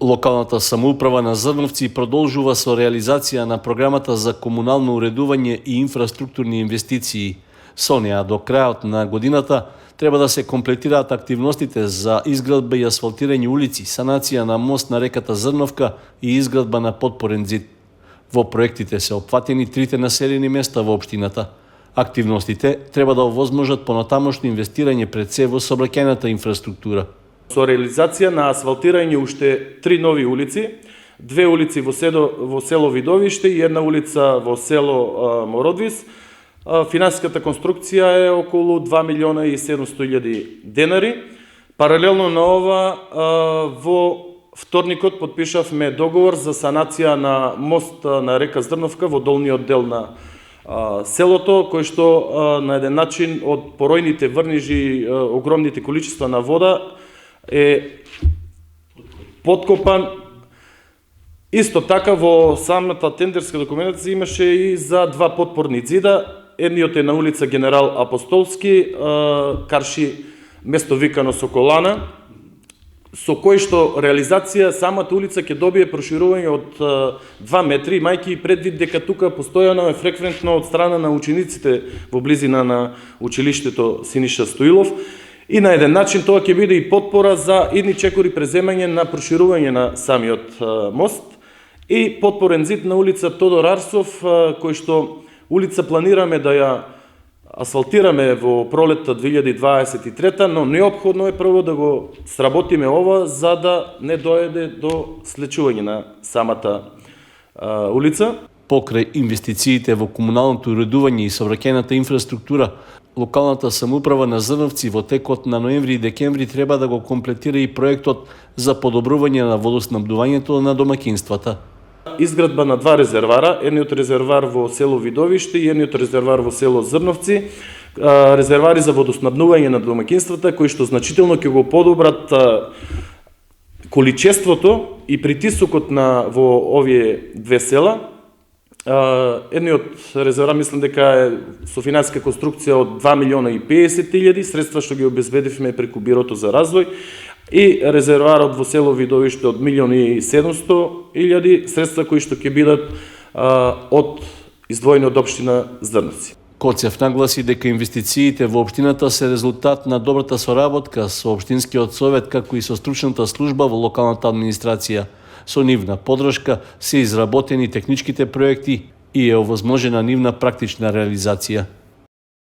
Локалната самоуправа на Зрновци продолжува со реализација на програмата за комунално уредување и инфраструктурни инвестиции. Со неа до крајот на годината треба да се комплетираат активностите за изградба и асфалтирање улици, санација на мост на реката Зрновка и изградба на подпорен зид. Во проектите се опфатени трите населени места во општината. Активностите треба да овозможат понатамошно инвестирање пред се во сообраќајната инфраструктура. Со реализација на асфалтирање уште 3 нови улици, 2 улици во село Видовиште и една улица во село Мородвис. Финансиската конструкција е околу 2 милиона и 700 илјади денари. Паралелно на ова, во вторникот подпишавме договор за санација на мост на река Зрновка во долниот дел на селото, кој што на еден начин од поројните врнежи, огромните количества на вода е подкопан. Исто така во самата тендерска документација имаше и за 2 подпорни зида. Едниот е на улица Генерал Апостолски, карши место викано Соколана, со кој што реализација самата улица ќе добие проширување од 2 метри, имајќи предвид дека тука постојано е фреквентно од страна на учениците во близина на училиштето Синиша Стоилов. И на еден начин тоа ќе биде и потпора за идни чекори преземање на проширување на самиот мост и подпорен зид на улица Тодор Арсов, кој што улица планираме да ја асфалтираме во пролетта 2023, но неопходно е прво да го сработиме ова за да не дојде до слечување на самата улица. Покрај инвестициите во комуналното уредување и сообраќајната инфраструктура, локалната самоуправа на Зрновци во текот на ноември и декември треба да го комплетира и проектот за подобрување на водоснабдувањето на домаќинствата. Изградба на 2 резервара, едниот резервар во село Видовиште и едниот резервар во село Зрновци, резервари за водоснабдување на домаќинствата кои што значително ќе го подобрат количеството и притисокот во овие две села. Едниот резервар мислам дека е со финансиска конструкција од 2 милиона и 50 илјади, средства што ги обезбедивме преку Бирото за развој, и резерварот во село Видовиште од 1 милион и 700 илјади, средства кои што ќе бидат издвоени од општина Зрновци. Коцев нагласи дека инвестициите во општината се резултат на добрата соработка со општинскиот совет како и со стручната служба во локалната администрација. Со нивна подршка се изработени техничките проекти и е овозможена нивна практична реализација.